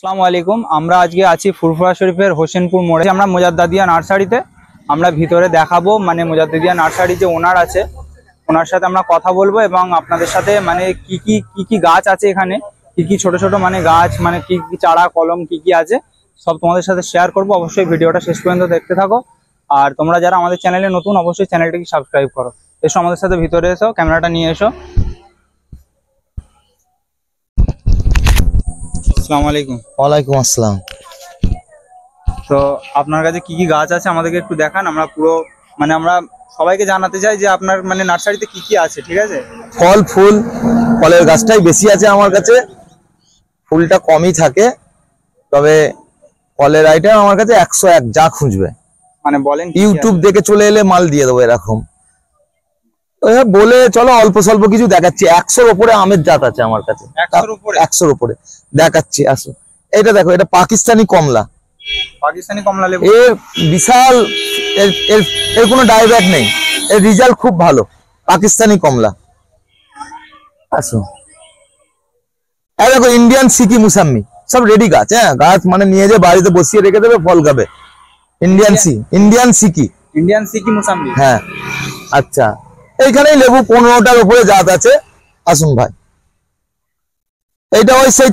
আসসালামু আলাইকুম। আমরা আজকে আছি ফুরফুরা শরীফের হোসেনপুর মোড়ে। আমরা মোজাদ্দাদিয়া নার্সারিতে আমরা ভিতরে দেখাবো, মানে মোজাদ্দাদিয়া নার্সারি যে ওনার আছে ওনার সাথে আমরা কথা বলবো এবং আপনাদের সাথে মানে কি গাছ আছে এখানে, কি ছোট ছোট মানে গাছ, মানে কি চারা কলম কি আছে সব তোমাদের সাথে শেয়ার করব। অবশ্যই ভিডিওটা শেষ পর্যন্ত দেখতে থাকো। আর তোমরা যারা আমাদের চ্যানেলে নতুন অবশ্যই চ্যানেলটাকে সাবস্ক্রাইব করো। এসো আমাদের সাথে ভিতরে এসো, ক্যামেরাটা নিয়ে এসো। আসসালামু আলাইকুম। ওয়ালাইকুম আসসালাম। তো আপনার কাছে কি গাছ আছে আমাদেরকে একটু দেখান। আমরা পুরো মানে আমরা সবাইকে জানাতে চাই যে আপনার মানে নার্সারিতে কি আছে। ঠিক আছে, ফলের গাছটাই বেশি আছে আমার কাছে, ফুলটা কমই থাকে, তবে ফলের আইটেম আমার কাছে 101 যা খুঁজবে। মানে বলেন, ইউটিউব দেখে চলে এলে মাল দিয়ে দেবো এরকম। বলে চলো অল্প স্বল্প কিছু দেখাচ্ছি। 100-র উপরে আমের জাত আছে আমার কাছে, 100-র উপরে দেখাচ্ছি। আসো, এটা দেখো, এটা পাকিস্তানি কমলা। লেবু এর বিশাল, এর কোনো ডাইব্যাক নেই, এর রেজাল্ট খুব ভালো। পাকিস্তানি কমলা। আসো, এই দেখো ইন্ডিয়ান সিকি মুসাম্মি, সব রেডি গাছ। হ্যাঁ, গাছ মানে নিয়ে যে বাড়িতে বসিয়ে রেখে দেবে, ফল খাবে। ইন্ডিয়ান সিকি মুসাম্মি। হ্যাঁ, আচ্ছা, এইখানেই লেবু 15টার উপরে জাত আছে। আসুন ভাই, এইটা ওই সেই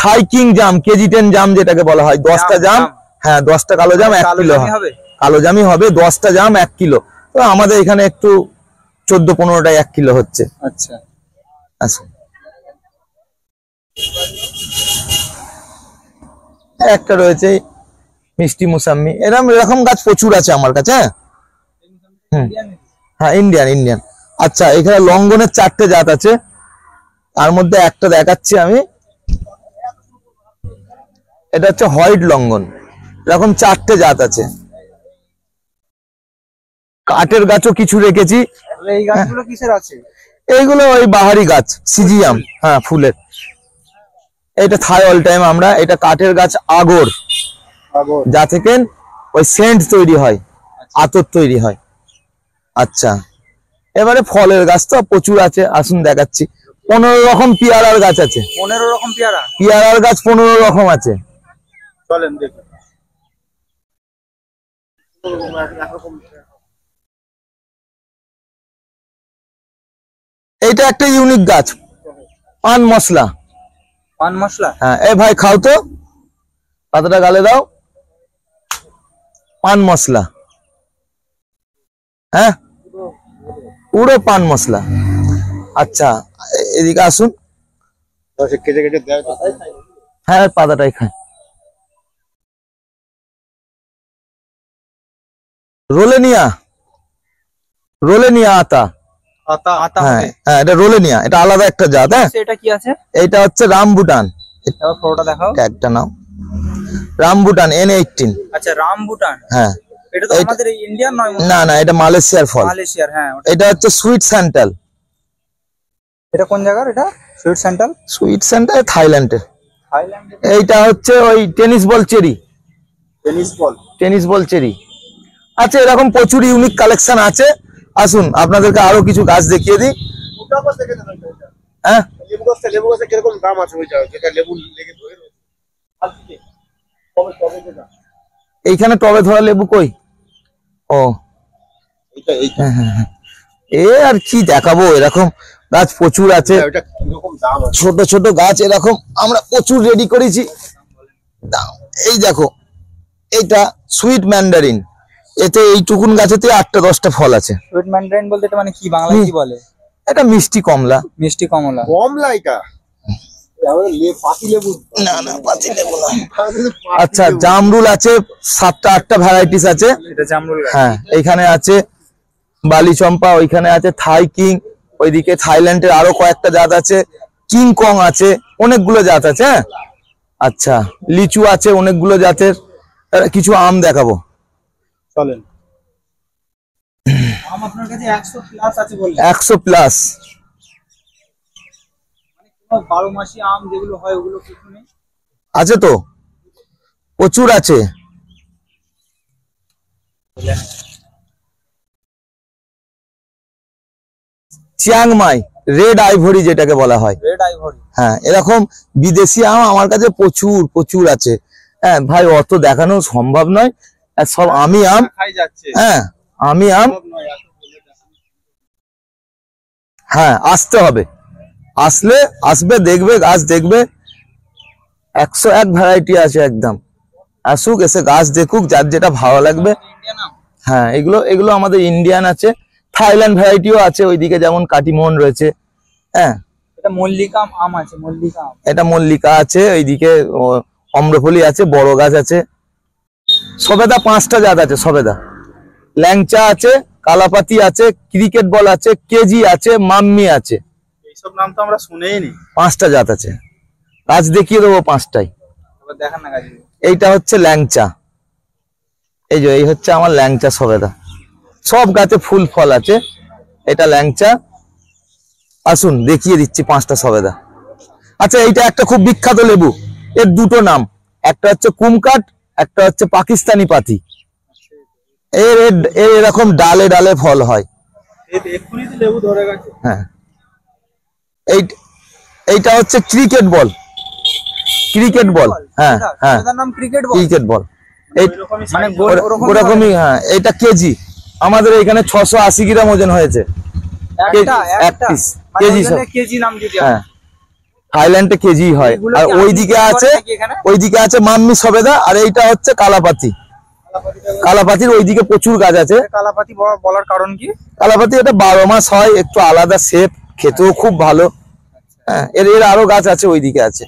থাই কিং জাম, কেজি 10 জাম যেটাকে বলা হয়। 10টা জাম, হ্যাঁ 10টা কালো জাম 1 কিলো হবে। কালো জামই হবে, 10টা জাম 1 কিলো। তো আমাদের এখানে একটু 14-15টায় 1 কিলো হচ্ছে। আচ্ছা আচ্ছা, একটা রয়েছে মিষ্টি মুসাম্মি। এরকম গাছ প্রচুর আছে আমার কাছে। হ্যাঁ, ইন্ডিয়ান। আচ্ছা, এখানে লঙ্ঘনের 4টে জাত আছে, তার মধ্যে একটা দেখাচ্ছি আমি। এটা হচ্ছে হোয়াইট লঙ্ঘন। এরকম 4টে জাত আছে। কাঠের গাছও কিছু রেখেছি। এই গাছগুলো কিসের আছে? এইগুলো ওই বাহারি গাছ, সিজিয়াম। হ্যাঁ, ফুলের। এটা থাই অল টাইম আমরা। এটা কাঠের গাছ আগর, যা থেকে ওই সেন্ট তৈরি হয়, আতর তৈরি হয়। আচ্ছা, এবারে ফলের গাছ তো প্রচুর আছে, আসুন দেখাচ্ছি। 15 রকম পেয়ারার গাছ আছে। 15 রকম পেয়ারার গাছ 15 রকম আছে। চলেন দেখুন। এইটা একটা ইউনিক গাছ, পান মশলা। হ্যাঁ, এ ভাই খাও তো, পাতাটা গালে দাও। পান মশলা, হ্যাঁ, পুরো পান মশলা। আচ্ছা, এদিকে আসুন। হ্যাঁ, পাতাটাই খায়। রোলেনিয়া আতা। হ্যাঁ, এটা রোলেনিয়া, এটা আলাদা একটা জাত। হ্যাঁ, এটা কি আছে? এটা হচ্ছে রামবুটান। ফটোটা দেখাও। একটা নাও, রামবুটান N18। আচ্ছা, রামবুটান। হ্যাঁ, এটা তো আমাদের ইন্ডিয়ান নয়। না, এটা মালয়েশিয়ার ফল। মালয়েশিয়ার, হ্যাঁ। এটা হচ্ছে সুইট স্যান্টাল। এটা কোন জায়গার? এটা সুইট স্যান্টাল থাইল্যান্ডের। এইটা হচ্ছে ওই টেনিস বল চেরি। আচ্ছা, এরকম প্রচুর ইউনিক কালেকশন আছে। আসুন, আপনাদেরকে আরো কিছু গাছ দেখিয়ে দিই। হ্যাঁ, এইখানে টবে ধরা লেবু কই? ও, হ্যাঁ, এ আর কি দেখাবো, এরকম গাছ প্রচুর আছে। ছোট ছোট গাছ এরকম আমরা প্রচুর রেডি করেছি। এই দেখো, এইটা সুইট ম্যান্ডারিন। এতে এইটুকুন গাছেতে 8টা-10টা ফল আছে। সুইট ম্যান্ডারিন বলতে এটা মানে কি, বাংলায় কি বলে? এটা মিষ্টি কমলা। এটা না, পাতি লেবু না। আচ্ছা, জামরুল আছে 7টা-8টা ভ্যারাইটিস আছে। এটা জামরুল গাছ। হ্যাঁ, এইখানে আছে বালি চম্পা, ওইখানে আছে থাই কিং, ওইদিকে থাইল্যান্ডের আরো কয়েকটা জাত আছে। কিং কং আছে, অনেকগুলো জাত আছে। হ্যাঁ, আচ্ছা, লিচু আছে অনেকগুলো জাতের। কিছু আম দেখাবো, চলেন। আম আপনার কাছে 100 প্লাস আছে বললেন? 100 প্লাস। মানে 12 মাসি আম যেগুলো হয় ওগুলো কিছু নেই? আছে তো, প্রচুর আছে। চিয়াংমাই রেড আইভরি যেটাকে বলা হয়। Red ivory. হ্যাঁ, এরকম বিদেশি আম আমার কাছে প্রচুর প্রচুর আছে। হ্যাঁ ভাই, অত দেখানো সম্ভব নয়। আর সব আমি আম। খাই যাচ্ছে। হ্যাঁ, আমি আম। হ্যাঁ, আসতে হবে, আসবে দেখবে, গাছ দেখবে 101 ভ্যারাইটি আছে একদম। আসুক, এসে গাছ দেখুক, যার যেটা ভালো লাগবে। হ্যাঁ, এগুলো আমাদের ইন্ডিয়ান আছে, থাইল্যান্ড ভ্যারাইটিও আছে ওইদিকে, যেমন কাটিমোহন রয়েছে। হ্যাঁ, এটা মল্লিকা আম আছে, মল্লিকা আম। এটা মল্লিকা আছে, ওইদিকে অম্রপলি আছে, বড় গাছ আছে। সবেদা 5টা জাত আছে, সবেদা। ল্যাংচা আছে, কালাপাতি আছে, ক্রিকেট বল আছে, কেজি আছে, মাম্মি আছে। এইসব নাম তো আমরা শুনেই নি। 5টা জাত আছে, গাছ দেখিয়ে দেবো 5টাই। দেখান না গাছ। এইটা হচ্ছে ল্যাংচা, এই হচ্ছে আমার ল্যাংচা সবেদা। সব গাছে ফুল ফল আছে। এটা ল্যাংচা, আসুন দেখিয়ে দিচ্ছি 5টা সবেদা। আচ্ছা, এইটা একটা খুব বিখ্যাত লেবু, এর দুটো নাম, একটা হচ্ছে কুমকাট, একটা হচ্ছে পাকিস্তানি পাতি। এর এরকম ডালে ডালে ফল হয়। এক্ষুনি তো লেবু ধরে গেছে। হ্যাঁ, এইটা হচ্ছে ক্রিকেট বল, ক্রিকেট বল। হ্যাঁ হ্যাঁ, নাম ক্রিকেট বল। ক্রিকেট বল মানে ওরকমই। হ্যাঁ, এটা কেজি, আমাদের এখানে 680 গ্রাম ওজন হয়েছে এক পিস, কেজি সব। কেজি নাম যদি। হ্যাঁ, থাইল্যান্ডে কেজি হয়। আর ওইদিকে আছে মাম্মি সবেদা, আর এইটা হচ্ছে কালাপাতি। কালাপাতির ওইদিকে প্রচুর গাছ আছে। কালাপাতি বলার কারণ কি? কালাপাতি এটা 12 মাস হয়, একটু আলাদা শেপ, খেতেও খুব ভালো। হ্যাঁ, এর আরো গাছ আছে, ওইদিকে আছে।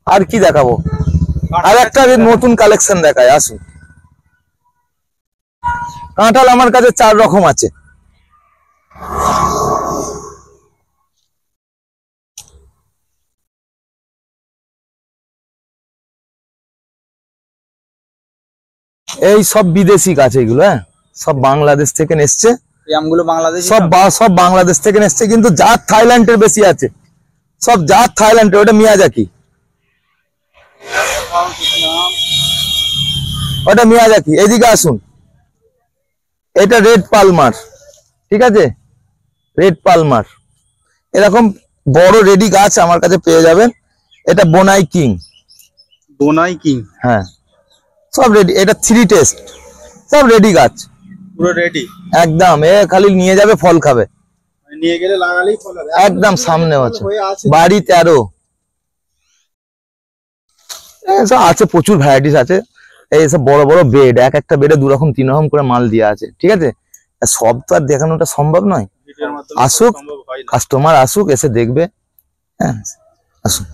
আর কি দেখাবো? আর একটা নতুন কালেকশন দেখায়, আসুন। কাঁঠাল আমার কাছে 4 রকম আছে। এই সব বিদেশি গাছ, এগুলো হ্যাঁ সব বাংলাদেশ থেকে এসছে। এই আমগুলো বাংলাদেশি, সব বাংলাদেশ থেকে এসছে, কিন্তু জাত থাইল্যান্ডের বেশি আছে। সব জাত থাইল্যান্ডের। ওটা মিয়াজাকি, ওটা মিয়াজাকি। এদিকে আসুন, এটা রেড পালমার, ঠিক আছে, রেড পালমার। এরকম বড় রেডি গাছ আমার কাছে পেয়ে যাবেন। এটা বোনাই কিং। বোনাই কিং, হ্যাঁ, সব রেডি। এটা 3 টেস্ট, সব রেডি গাছ, পুরো রেডি একদম। এ খালি নিয়ে যাবে, ফল খাবে, নিয়ে গেলে লাগালেই ফল হবে। একদম সামনে আছে, বাড়ি 13। সব আছে, প্রচুর ভ্যারাইটিস আছে। এই সব বড় বড় বেড, একটা বেডে 2 রকম 3 রকম করে মাল দেওয়া আছে, ঠিক আছে। সব তো আর দেখানোটা সম্ভব নয়। আসুক, কাস্টমার আসুক, এসে দেখবে। হ্যাঁ, আসুন।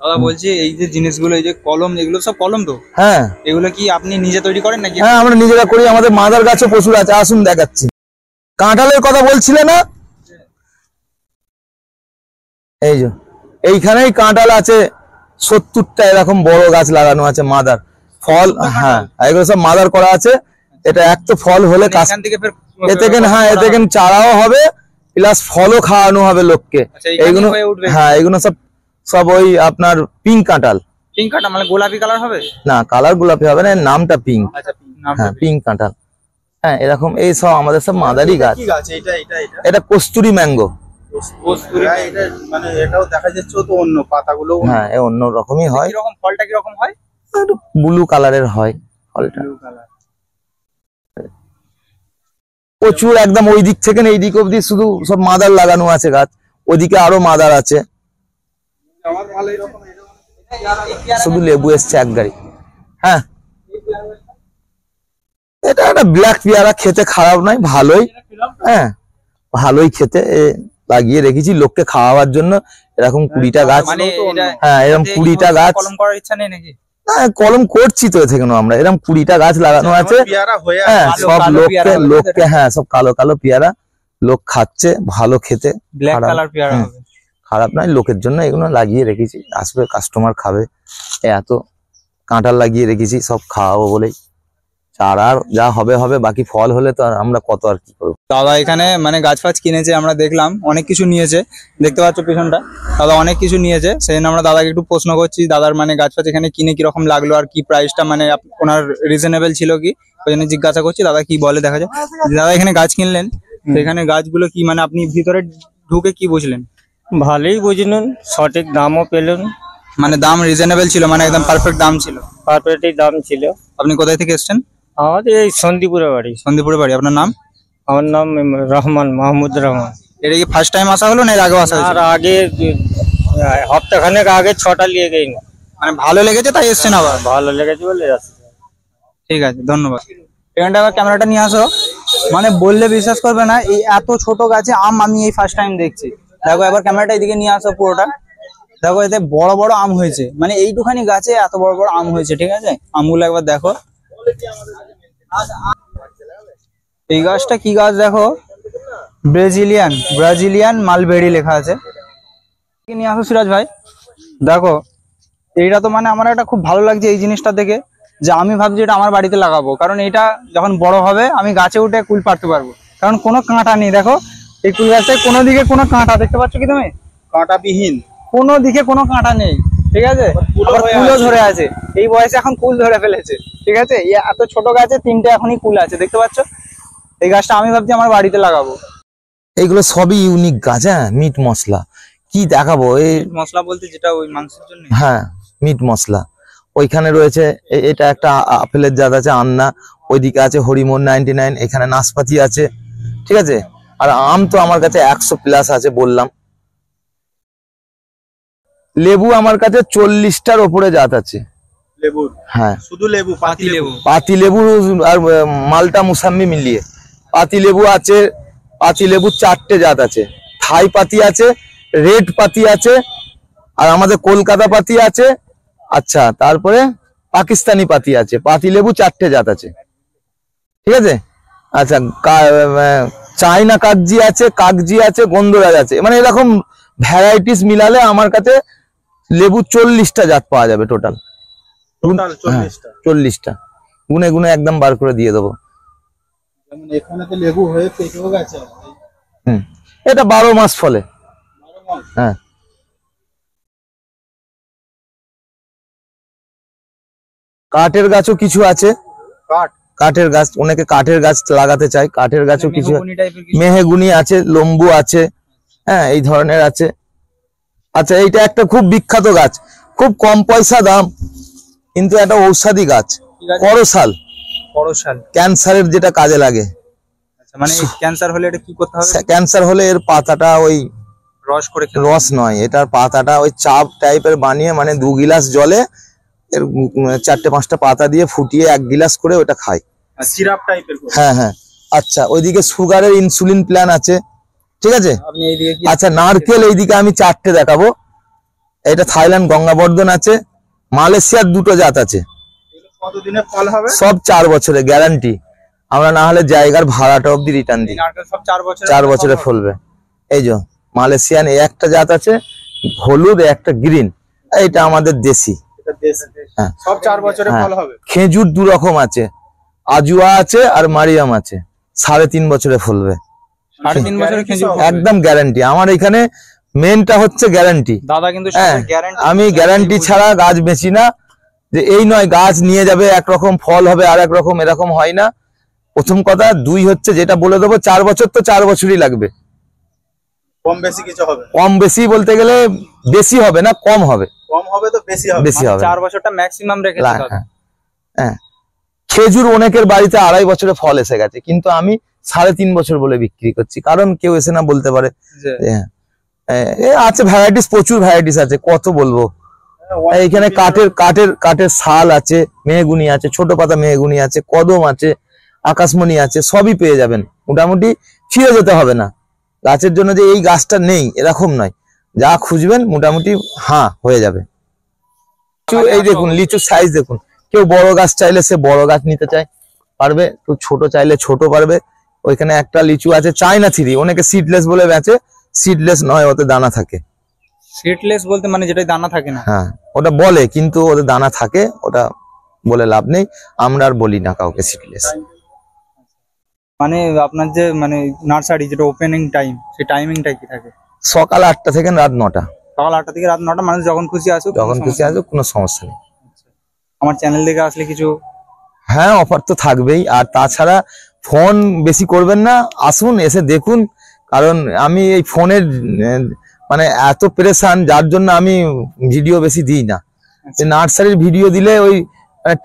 দাদা বলছি, এই যে জিনিসগুলো, এই যে কলম, এগুলো সব কলম তো? হ্যাঁ, এগুলো কি আপনি নিজে তৈরি করেন নাকি? হ্যাঁ, আমরা নিজেরা করি। আমাদের মাদার গাছও প্রচুর আছে, আসুন দেখাচ্ছি। কাঁঠালের কথা বলছিলে না, এই যে এইখানেই কাঁঠাল আছে 70টা, এরকম বড় গাছ লাগানো আছে, মাদার ফল। হ্যাঁ, এগুলো সব মাদার করা আছে। এটা এক তো ফল হলে এখান থেকে ফের হ্যাঁ, এতে চারাও হবে, প্লাস ফলও খাওয়ানো হবে লোককে। এইগুলো হ্যাঁ, এগুলো সব ওই আপনার পিঙ্ক কাঁঠাল। পিঙ্ক কাঁঠাল মানে গোলাপি কালার হবে না, কালার গোলাপি হবে না, নামটা পিঙ্ক। আচ্ছা, হ্যাঁ, পিঙ্ক কাঁঠাল। হ্যাঁ, এরকম এই সব আমাদের সব মাদারি গাছ। কি গাছ এটা? এটা কস্তুরি ম্যাঙ্গো। এটা মানে এটাও দেখা যাচ্ছে তো অন্য পাতাগুলো। হ্যাঁ, এ অন্য রকমই হয়। কিরকম ফলটা কিরকম হয়? ব্লু কালারের হয় ফলটা, ব্লু কালার। প্রচুর, একদম ওই দিক থেকে এই দিক অব্দি শুধু সব মাদার লাগানো আছে গাছ। ওইদিকে আরো মাদার আছে। শুধু লেবু এসছে 1 গাড়ি। হ্যাঁ, এটা একটা ব্ল্যাক পেয়ারা, খেতে খারাপ নয়, ভালোই। হ্যাঁ, ভালোই খেতে। লাগিয়ে রেখেছি লোককে খাওয়াবার জন্য। এরকম 20টা গাছ। হ্যাঁ, এরকম 20টা গাছ। কলম করার ইচ্ছা নেই নাকি? হ্যাঁ, কলম করছি তো থেকে আমরা। এরকম 20টা গাছ লাগানো আছে। হ্যাঁ, সব লোককে হ্যাঁ, সব কালো কালো পেয়ারা, লোক খাচ্ছে, ভালো খেতে। ব্ল্যাক কালার পেয়ারা হবে, খারাপ নয়, লোকের জন্য এগুলো লাগিয়ে রেখেছি। আসবে কাস্টমার খাবে। এত কাঁঠাল লাগিয়ে রেখেছি, সব খাওয়াবো বলেই। চারা যা হবে হবে, বাকি ফল হলে তো আর আমরা কত আর কি করবো। দাদা এখানে মানে গাছ ফাছ কিনেছে, আমরা দেখলাম অনেক কিছু নিয়েছে, দেখতে পাচ্ছ পিছনটা, দাদা অনেক কিছু নিয়েছে। সেই জন্য আমরা দাদাকে একটু প্রশ্ন করছি দাদার মানে গাছ ফাছ এখানে কিনে কিরকম লাগলো আর কি প্রাইসটা মানে ওনার রিজনেবল ছিল কি, ওই জন্য জিজ্ঞাসা করছি দাদা কি বলে দেখা যায়। দাদা এখানে গাছ কিনলেন, তো এখানে গাছগুলো কি মানে আপনি ভিতরে ঢুকে কি বুঝলেন? ভালোই বুঝলেন, সঠিক দামও পেলেন, মানে দাম রিজনেবল ছিল, মানে একদম পারফেক্ট দাম ছিল। পারফেক্টই দাম ছিল। আপনি কোথায় থেকে এসেছেন? আমাদের এই সন্দীপুরে বাড়ি। সন্দীপুরে বাড়ি। আপনার নাম? আমার নাম রহমান, মাহমুদ রহমান। এটা কি ফার্স্ট টাইম আসা হলো না এর আগেও আসা আর হয়েছিল? আগে হপ্তাখানেক আগে 6টা নিয়ে গেই না, মানে ভালো লেগেছে তাই এসছেন আবার? ভালো লেগেছে বলে আসছে। ঠিক আছে, ধন্যবাদ। এখানটা আবার ক্যামেরাটা নিয়ে আসো। মানে বললে বিশ্বাস করবে না, এই এত ছোট গাছে আম আমি এই ফার্স্ট টাইম দেখছি। দেখো এবার ক্যামেরাটা এদিকে নিয়ে আসো পুরোটা। দেখো এতে বড় বড় আম হয়েছে, মানে এইটুখানি গাছে এত বড় বড় আম হয়েছে। ঠিক আছে, আমগুলো একবার দেখো। এই গাছটা কি গাছ দেখো, ব্রাজিলিয়ান মালবেরি লেখা আছে। নিয়ে আসো সিরাজ ভাই। দেখো এইটা তো মানে আমার একটা খুব ভালো লাগছে এই জিনিসটা দেখে, যে আমি ভাবছি এটা আমার বাড়িতে লাগাবো, কারণ এটা যখন বড় হবে আমি গাছে উঠে কুল পাড়তে পারবো, কারণ কোনো কাঁটা নেই। দেখো এই কুল গাছে কোনো দিকে কোনো কাঁটা দেখতে পাচ্ছ কি তুমি? কাঁটাবিহীন, কোনো দিকে কোনো কাঁটা নেই। ঠিক আছে, আবার কুলও ধরে আছে, এই বয়সে এখন কুল ধরে ফেলেছে। ঠিক আছে, এত ছোট গাছে 3টে এখনই কুল আছে, দেখতে পাচ্ছ? এই গাছটা আমি ভাবছি আমার বাড়িতে লাগাবো। এইগুলো সবই ইউনিক গাছ। হ্যাঁ, মিট মশলা কি দেখাবো, এই মশলা বলতে যেটা ওই মাংসের জন্য। হ্যাঁ, মিট মশলা। ওইখানে রয়েছে এটা একটা আপেলের জাত আছে আন্না, ওইদিকে আছে হরিমোহন 99, এখানে নাশপাতি আছে। ঠিক আছে, আর আম তো আমার কাছে 100+ আছে বললাম। লেবু আমার কাছে 40টার ওপরে জাত আছে। লেবু? হ্যাঁ, শুধু লেবু? পাতি লেবু? পাতি লেবু আর মালটা মুসাম্বি মিলিয়ে পাতি লেবু আছে। পাতি লেবু 4টে জাত আছে, থাই পাতি আছে, রেড পাতি আছে, আর আমাদের কলকাতা পাতি আছে। আচ্ছা, তারপরে পাকিস্তানি পাতি আছে। পাতি লেবু 4টে জাত আছে। ঠিক আছে, আচ্ছা, চায়না কাগজি আছে, গন্ধরাজ আছে, মানে এরকম ভ্যারাইটিস মিলালে আমার কাছে লেবু 40টা জাত পাওয়া যাবে টোটাল। 40টা গুনে গুনে একদম বার করে দিয়ে দেবো। এখানে তো লেবু হয়ে পেকেও গেছে। এটা 12 মাস ফলে। হ্যাঁ, কাঠের গাছও কিছু আছে। কাঠের গাছ, অনেকে কাঠের গাছ লাগাতে চায়, কাঠের গাছও কিছু। মেহগুনি আছে, লম্বু আছে, হ্যাঁ এই ধরনের আছে। আচ্ছা, এইটা একটা খুব বিখ্যাত গাছ, খুব কম পয়সা দাম, কিন্তু একটা ঔষধি গাছ, করসাল। ক্যান্সারের যেটা কাজে লাগে। মানে ক্যান্সার হলে এটা কি করতে হবে? ক্যান্সার হলে এর পাতাটা ওই রস নয়, এটার পাতাটা ওই চাপ টাইপের বানিয়ে, মানে 2 গিলাস জলে এর 4-5টা পাতা দিয়ে ফুটিয়ে 1 গিলাস করে ওটা খায়, সিরাপ টাইপের। হ্যাঁ হ্যাঁ। আচ্ছা, ওইদিকে সুগারের ইনসুলিন প্ল্যান আছে। ঠিক আছে, আচ্ছা, নারকেল এইদিকে আমি 4টে দেখাবো। এটা থাইল্যান্ড গঙ্গাবর্ধন আছে, মালয়েশিয়ার 2টো জাত আছে। কতদিনে ফল হবে? সব 4 বছরে গ্যারান্টি। আমরা না হলে জায়গার ভাড়াটা অব্দি রিটার্ন দিই। সব 4 বছরে ফলবে। এই যে মালয়েশিয়ান একটা জাত আছে, হলুদ, একটা গ্রিন, এইটা আমাদের দেশি। হ্যাঁ, সব 4 বছরে ফল হবে। খেজুর 2 রকম আছে, আজুয়া আছে আর মারিয়াম আছে, 3.5 বছরে ফলবে। 3.5 বছরে খেজুর একদম গ্যারান্টি। আমার এখানে মেনটা হচ্ছে গ্যারান্টি। দাদা কিন্তু আমি গ্যারান্টি ছাড়া গাছ বেচি না, যে এই নয় গাছ নিয়ে যাবে একরকম ফল হবে আর একরকম, এরকম হয় না। প্রথম কথা। 2 হচ্ছে যেটা বলে দেবো, 4 বছর তো 4 বছরই লাগবে। কম বেশি কিছু হবে? কম বেশি বলতে গেলে বেশি হবে না, কম হবে। কম হবে তো বেশি হবে? বেশি হবে। 4 বছরটা ম্যাক্সিমাম রেখেছি। হ্যাঁ, খেজুর অনেকের বাড়িতে 2.5 বছরে ফল এসে গেছে, কিন্তু আমি 3.5 বছর বলে বিক্রি করছি, কারণ কেউ এসে না বলতে পারে। আছে ভ্যারাইটিস, প্রচুর ভ্যারাইটিস আছে, কত বলবো। এইখানে কাঠের শাল আছে, মেহগুনি আছে, ছোট পাতা মেহগুনি আছে, কদম আছে, আকাশমণি আছে, সবই পেয়ে যাবেন। মোটামুটি ফিরে যেতে হবে না। গাছের জন্য যে এই গাছটা নেই এরকম নয়, যা খুঁজবেন মোটামুটি হয়ে যাবে। এই দেখুন লিচুর সাইজ দেখুন, কেউ বড় গাছ চাইলে সে বড় গাছ নিতে চায় পারবে, কেউ ছোট চাইলে ছোট পারবে। ওইখানে একটা লিচু আছে চায়না 3, অনেকে সিডলেস বলে বেচে, সিডলেস নয়, ওতে দানা থাকে। সিডলেস বলতে মানে যেটা দানা থাকে না? হ্যাঁ, ওটা বলে, কিন্তু ওতে দানা থাকে, ওটা বলে লাভ নেই, আমরা আর বলি না কাউকে সিডলেস। মানে আপনার যে মানে নার্সারি যেটা ওপেনিং টাইম, সেই টাইমিংটা কি থাকে? সকাল 8টা থেকে রাত 9টা। সকাল 8টা থেকে রাত 9টা, মানুষ যখন খুশি আসুক, যখন খুশি আসুক, কোনো সমস্যা নেই। আমার চ্যানেল থেকে আসলে কিছু? হ্যাঁ, অফার তো থাকবেই। আর তাছাড়া ফোন বেশি করবেন না, আসুন এসে দেখুন। কারণ আমি এই ফোনের মানে এত পেরেশান, যার জন্য আমি ভিডিও বেশি দিই না। নার্সারির ভিডিও দিলে ওই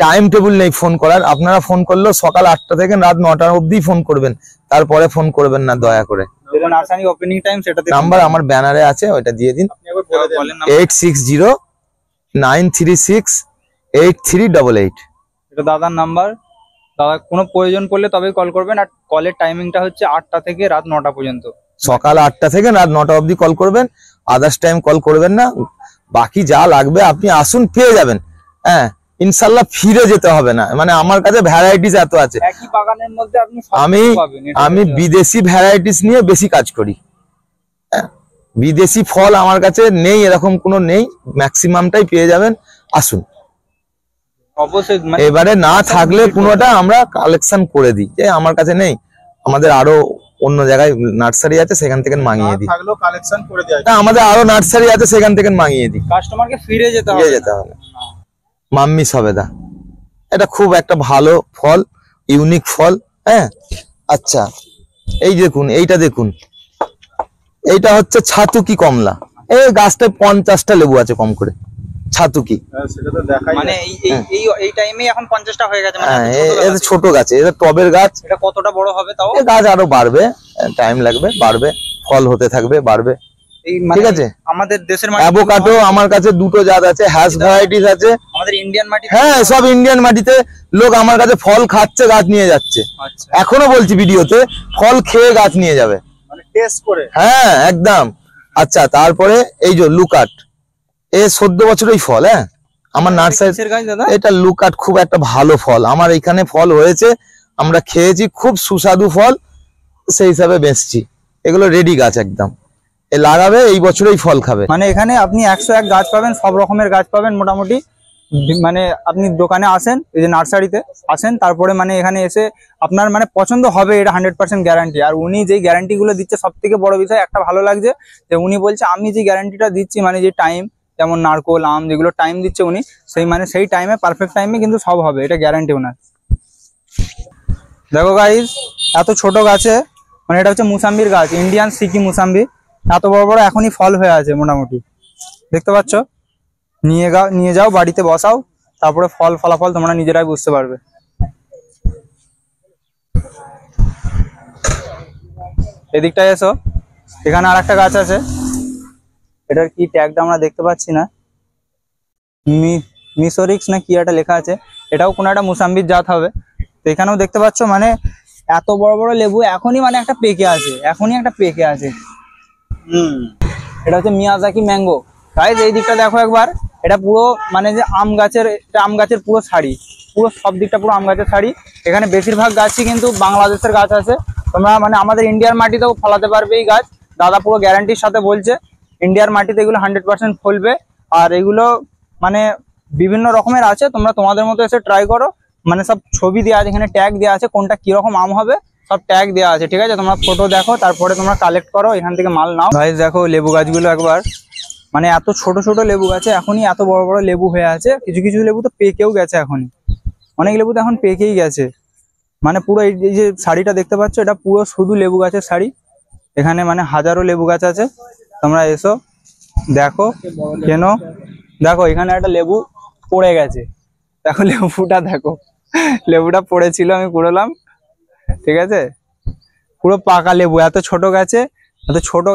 টাইম টেবিল নেই ফোন করার। আপনারা ফোন করলেও সকাল 8টা থেকে রাত 9টা অবধি ফোন করবেন, তারপরে ফোন করবেন না দয়া করে। নার্সারি ওপেনিং টাইম সেটাতে নাম্বার আমার ব্যানারে আছে, ওইটা দিয়ে দিন। 8609368388। এটা দাদার নাম্বার। দাদা কোনো প্রয়োজন পড়লে তবেই কল করবেন। আর কলের টাইমিংটা হচ্ছে 8টা থেকে রাত 9টা পর্যন্ত। সকাল 8টা থেকে রাত 9টা অবধি কল করবেন, আদার্স টাইম কল করবেন না। বাকি যা লাগবে আপনি আসুন, পেয়ে যাবেন। হ্যাঁ, ইনশাল্লাহ ফিরে যেতে হবে না। মানে আমার কাছে ভ্যারাইটিস এত আছে। একই বাগানের মধ্যে আপনি আমি বিদেশি ভ্যারাইটিস নিয়ে বেশি কাজ করি। বিদেশি ফল আমার কাছে নেই, এরকম কোনো নেই, ম্যাক্সিমামটাই পেয়ে যাবেন, আসুন। অবশ্যই। এবারে না থাকলে কোনোটা আমরা কালেকশন করে দিই, যে আমার কাছে নেই, আমাদের আরো অন্য জায়গায় নার্সারি আছে, সেখান থেকে মাঙিয়ে দিই। আমাদের আরো নার্সারি আছে, সেখান থেকে মাঙিয়ে দিই। কাস্টমারকে ফিরে যেতে হবে। মাম্মি সবেদা, এটা খুব একটা ভালো ফল, ইউনিক ফল। হ্যাঁ, আচ্ছা এই দেখুন, এইটা দেখুন, এইটা হচ্ছে ছাতুকি কমলা। এই গাছটায় 50টা লেবু আছে কম করে, ছাতুকি। মানে এই টাইমে এখন 50টা হয়ে গেছে। হ্যাঁ, এটা ছোট গাছ, এটা টবের গাছ। এটা কতটা বড় হবে তাও? গাছ আরো বাড়বে, টাইম লাগবে, বাড়বে, ফল হতে থাকবে, বাড়বে। ঠিক আছে। আমাদের দেশের অ্যাভোকাডো আমার কাছে দুটো জাত আছে, হ্যাশ ভ্যারাইটিস আছে। আমাদের ইন্ডিয়ান মাটি। হ্যাঁ, সব ইন্ডিয়ান মাটিতে লোক আমার কাছে ফল খাচ্ছে, গাছ নিয়ে যাচ্ছে। এখনো বলছি ভিডিওতে, ফল খেয়ে গাছ নিয়ে যাবে, মানে টেস্ট করে। হ্যাঁ, একদম। আচ্ছা, তারপরে এই যে লুকাট, 14 বছরের ফল। হ্যাঁ, আমার নার্সারি। এটা লুকাট খুব একটা ভালো ফল, আমার এখানে ফল হয়েছে, আমরা খেয়েছি, খুব সুস্বাদু ফল, সেই হিসাবে বেচছি। এগুলো রেডি গাছ একদম, লাগাবে এই বছরেই ফল খাবে। মানে এখানে আপনি 101 গাছ পাবেন, সব রকমের গাছ পাবেন মোটামুটি। মানে আপনি দোকানে আসেন, এই যে নার্সারিতে আসেন, তারপরে মানে এখানে এসে আপনার মানে পছন্দ হবে, এটা 100% গ্যারান্টি। আর উনি যেই গ্যারান্টি গুলো দিচ্ছে, সব থেকে বড় বিষয় একটা ভালো লাগছে যে উনি বলছে আমি যে গ্যারান্টিটা দিচ্ছি, মানে যে টাইম, যেমন নারকোল, আম যেগুলো টাইম দিচ্ছে উনি, সেই টাইমে, পারফেক্ট টাইমে কিন্তু সব হবে, এটা গ্যারান্টি ওনার। দেখো গাইস, এত ছোট গাছে, মানে এটা হচ্ছে মুসাম্বির গাছ, ইন্ডিয়ান সিকি মুসাম্বি। এত বড় বড় এখনই ফল হয়ে আছে মোটামুটি, দেখতে পাচ্ছ। নিয়ে যাও বাড়িতে বসাও, তারপরে ফলাফল তোমরা নিজেরাই বুঝতে পারবে। এদিকটায় এসো, এখানে আর একটা গাছ আছে, এটার কি ট্যাগটা আমরা দেখতে পাচ্ছি না, মিসোরিক্স না কি একটা লেখা আছে। এটাও কোনো একটা মুসাম্বির জাত হবে। তো এখানেও দেখতে পাচ্ছ, মানে এত বড় বড় লেবু এখনই মানে একটা পেকে আছে, এটা হচ্ছে মিয়াজাকি ম্যাঙ্গো। গাইস এই দিকটা দেখো একবার, এটা পুরো মানে যে আম গাছের পুরো সারি, পুরো সব দিকটা পুরো আম গাছের সারি। এখানে বেশিরভাগ গাছই কিন্তু বাংলাদেশের গাছ আছে। তোমরা মানে আমাদের ইন্ডিয়ার মাটিতেও ফলাতে পারবে এই গাছ, দাদা পুরো গ্যারান্টির সাথে বলছে। ইন্ডিয়ার মাটিতে এগুলো 100% ফলবে। আর এগুলো মানে বিভিন্ন রকমের আছে, তোমরা তোমাদের মতো এসে ট্রাই করো। মানে সব ছবি দেওয়া আছে, এখানে ট্যাগ দেওয়া আছে, কোনটা কিরকম আম হবে সব ট্যাগ দেওয়া আছে, ঠিক আছে। তোমরা ফটো দেখো, তারপরে তোমরা কালেক্ট করো, এখান থেকে মাল নাও। গাইস দেখো লেবু গাছগুলো একবার, মানে এত ছোট ছোট লেবু গাছে এখনই এত বড় বড় লেবু হয়ে আছে। কিছু কিছু লেবু তো পেকেও গেছে, এখনই অনেক লেবু তো এখন পেকেই গেছে। মানে পুরো এই যে শাড়িটা দেখতে পাচ্ছ, এটা পুরো শুধু লেবু গাছের শাড়ি। এখানে মানে হাজারো লেবু গাছ আছে, তোমরা এসো দেখো, কেন দেখো এখানে একটা লেবু পড়ে গেছে, দেখো লেবুটা দেখো, লেবুটা পড়েছিল, আমি কুড়োলাম, ঠিক আছে। পুরো পাকা লেবু, এত ছোট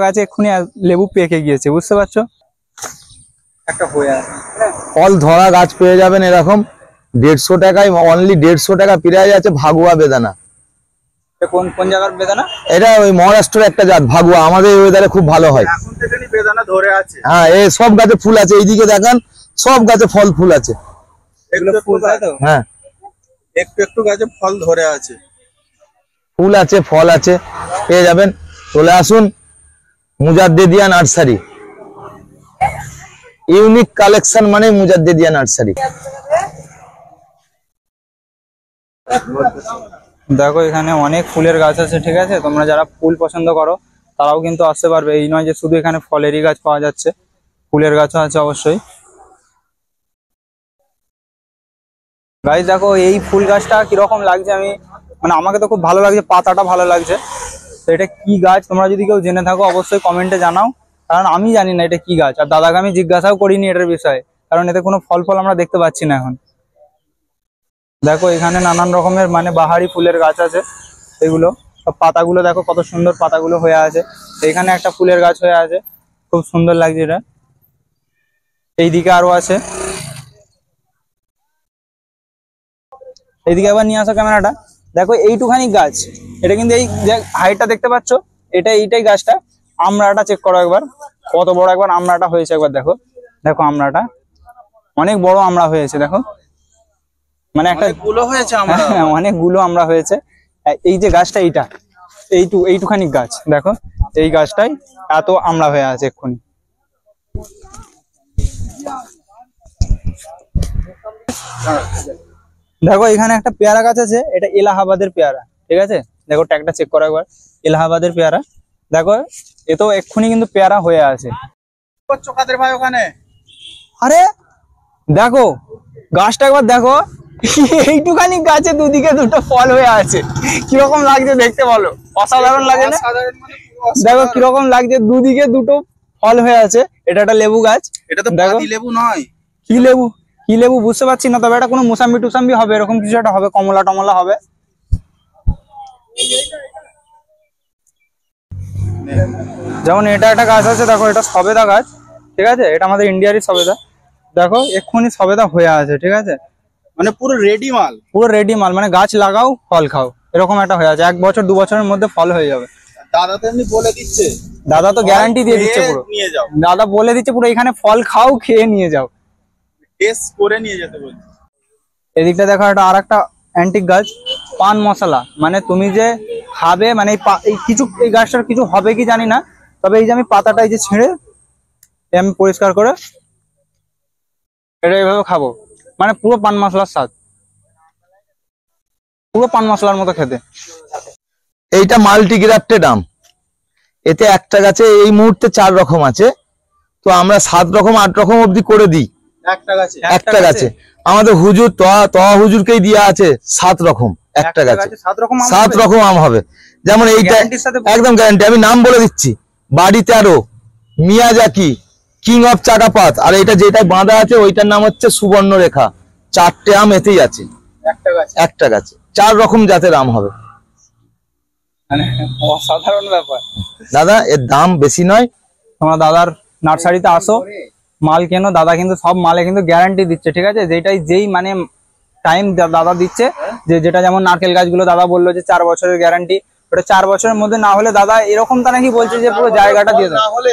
গাছে এক্ষুনি লেবু পেকে গিয়েছে, বুঝতে পারছো। একটা হয়ে আছে ফল ধরা গাছ পেয়ে যাবেন এরকম 150 টাকায়, অনলি 150 টাকা পেয়ে যাচ্ছে ভাগুয়া বেদানা। কোন জায়গার বেদানা? এটা ওই মহারাষ্ট্রের একটা জাত ভাগুয়া, আমাদের এই ওয়েদারে খুব ভালো হয়। এখন থেকেই বেদানা ধরে আছে। হ্যাঁ, এই সব গাছে ফুল আছে, এইদিকে দেখান, সব গাছে ফুল আছে। এগুলো ফুল তাই তো? হ্যাঁ, একটু গাছে ফল ধরে আছে, ফুল আছে, ফল আছে, পেয়ে যাবেন। চলে আসুন মুজাদ্দেদিয়া নার্সারি, ইউনিক কালেকশন মানে মুজাদ্দেদিয়া নার্সারি। দেখো এখানে অনেক ফুলের গাছ আছে, ঠিক আছে? তোমরা যারা ফুল পছন্দ করো তারাও কিন্তু আসতে পারবে। এই নয় যে শুধু এখানে ফলেরই গাছ পাওয়া যাচ্ছে, ফুলের গাছও আছে অবশ্যই। গাইস দেখো এই ফুল গাছটা কিরকম লাগছে, আমি মানে আমাকে তো খুব ভালো লাগছে, পাতাটা ভালো লাগছে। তো এটা কি গাছ তোমরা যদি কেউ জেনে থাকো অবশ্যই কমেন্টে জানাও, কারণ আমি জানি না এটা কি গাছ। আর দাদাকে আমি জিজ্ঞাসাও করিনি এটার বিষয়ে, কারণ এতে কোনো ফল আমরা দেখতে পাচ্ছি না এখন। দেখো এখানে নানান রকমের মানে বাহারি ফুলের গাছ আছে, এগুলো সব পাতাগুলো দেখো কত সুন্দর পাতাগুলো হয়ে আছে। এখানে একটা ফুলের গাছ হয়ে আছে, খুব সুন্দর লাগছে এটা। এইদিকে আরো আছে, এইদিকে আবার নিয়ে আসো ক্যামেরাটা। দেখো এইটুখানি গাছ, এটা কিন্তু এই যে হাইটটা দেখতে পাচ্ছ, এইটাই গাছটা। আমড়াটা চেক করো একবার, কত বড় একবার আমড়াটা হয়েছে একবার দেখো। দেখো আমড়াটা অনেক বড় আমড়া হয়েছে, দেখো মানে একটা গুলো হয়েছে, অনেকগুলো আমড়া হয়েছে। এই যে গাছটা এইটুখানি গাছ, দেখো এই গাছটাই এত আমড়া হয়ে আছে এক্ষুনি। দেখো এখানে একটা পেয়ারা গাছ আছে, এটা এলাহাবাদের পেয়ারা, ঠিক আছে? দেখো ট্যাগটা চেক করো একবার, এলাহাবাদের পেয়ারা। দেখো এ তো এক্ষুনি কিন্তু পেয়ারা হয়ে আছে। ভাই ওখানে আরে দেখো গাছটা একবার দেখো, এইটুখানি গাছে দুদিকে দুটো ফল হয়ে আছে, কিরকম লাগছে দেখতে বলো? অসাধারণ লাগে না? দেখো কিরকম লাগছে, দুদিকে দুটো ফল হয়ে আছে। এটা একটা লেবু গাছ, এটা তো লেবু নয়। কি লেবু বুঝতে পারছি না, তবে এটা কোনো মোসাম্বি টুসাম্বি হবে, এরকম কিছু একটা হবে, কমলা টমলা হবে। যেমন এটা একটা গাছ আছে, দেখো এটা সবেদা গাছ, ঠিক আছে? এটা আমাদের ইন্ডিয়ারই সবেদা। দেখো এক্ষুনি সবেদা হয়ে আছে, ঠিক আছে? মানে পুরো রেডি মাল, মানে গাছ লাগাও ফল খাও, এরকম একটা হয়ে আছে। 1 বছর 2 বছরের মধ্যে ফল হয়ে যাবে। দাদা তো এমনি বলে দিচ্ছে, দাদা তো গ্যারান্টি দিয়ে দিচ্ছে পুরো, নিয়ে যাও। দাদা বলে দিচ্ছে পুরো এখানে ফল খাও, খেয়ে নিয়ে যাও, টেস্ট করে নিয়ে যেতে বলছে। এদিকটা দেখো একটা আর একটা অ্যান্টিক গাছ, পান মশলা। মানে তুমি যে খাবে, মানে এই গাছটার কিছু হবে কি জানি না, তবে এই যে আমি পাতাটা এই যে ছিঁড়ে আমি পরিষ্কার করে এটা এইভাবে খাবো, মানে পুরো পান মশলার স্বাদ, পুরো পান মশলার মতো খেতে। এইটা মাল্টিগ্রাফটেড আম, এতে একটা গাছে এই মুহূর্তে 4 রকম আছে, তো আমরা 7 রকম 8 রকম অবধি করে দিই একটা গাছে। আমাদের হুজুর তোয়া হুজুরকেই দেওয়া আছে 7 রকম একটা গাছে, 7 রকম আম হবে। যেমন এইটা একদম গ্যারান্টি, আমি নাম বলে দিচ্ছি, বাড়ি 13, মিয়াজাকি, কিং অফ চাকাপাত, আর এটা যেটা বাঁধা আছে ওইটার নাম হচ্ছে সুবর্ণরেখা। 4টে আম এতেই আছে একটা গাছে, 4 রকম জাতের আম হবে। মানে অসাধারণ ব্যাপার। দাদা এর দাম বেশি নয়, তোমরা দাদার নার্সারিতে আসো, মাল কেনো, দাদা কিন্তু সব মালে কিন্তু গ্যারান্টি দিচ্ছে, ঠিক আছে? যেই মানে টাইম দাদা দিচ্ছে, যেটা যেমন নারকেল গাছগুলো দাদা বললো যে 4 বছরের গ্যারান্টি, ওটা 4 বছরের মধ্যে না হলে দাদা এরকম তা নাকি বলছে যে পুরো জায়গাটা দিয়ে দেবে, না হলে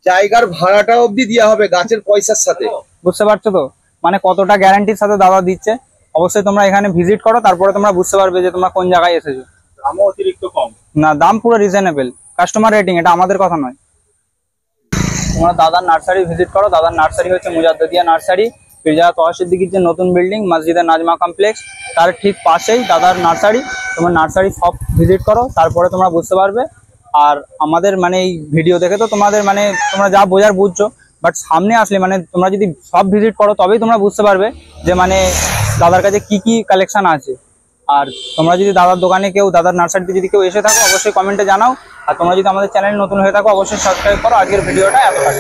জায়গার ভাড়াটা অবধি দেওয়া হবে গাছের পয়সার সাথে। বুঝতে পারছো তো মানে কতটা গ্যারান্টির সাথে দাদা দিচ্ছে? অবশ্যই তোমরা এখানে ভিজিট করো, তারপরে তোমরা বুঝতে পারবে যে তোমরা কোন জায়গায় এসেছো। দামও অতিরিক্ত কম না, দাম পুরো রিজনেবল, কাস্টমার রেটিং, এটা আমাদের কথা নয়। তোমরা দাদার নার্সারি ভিজিট করো। দাদার নার্সারি হচ্ছে মুজাদ্দিদিয়া নার্সারি, পিরজাদা তোহা সিদ্দিকীর যে নতুন বিল্ডিং মসজিদে নাজমা কমপ্লেক্স, তার ঠিক পাশেই দাদার নার্সারি। তোমার নার্সারি সব ভিজিট করো, তারপরে তোমরা বুঝতে পারবে। আর আমাদের মানে এই ভিডিও দেখে তো তোমাদের মানে তোমরা যা বোঝার বুঝছো, বাট সামনে আসলে মানে তোমরা যদি সব ভিজিট করো তবেই তোমরা বুঝতে পারবে যে মানে দাদার কাছে কি কি কালেকশন আছে। আর তোমরা যদি দাদার দোকানে দাদার নার্সারিতে যদি কেউ এসে থাকো অবশ্যই কমেন্টে জানাও। আর তোমরা যদি আমাদের চ্যানেল নতুন হয়ে থাকো অবশ্যই সাবস্ক্রাইব করো। আজকের ভিডিওটা এতটাই।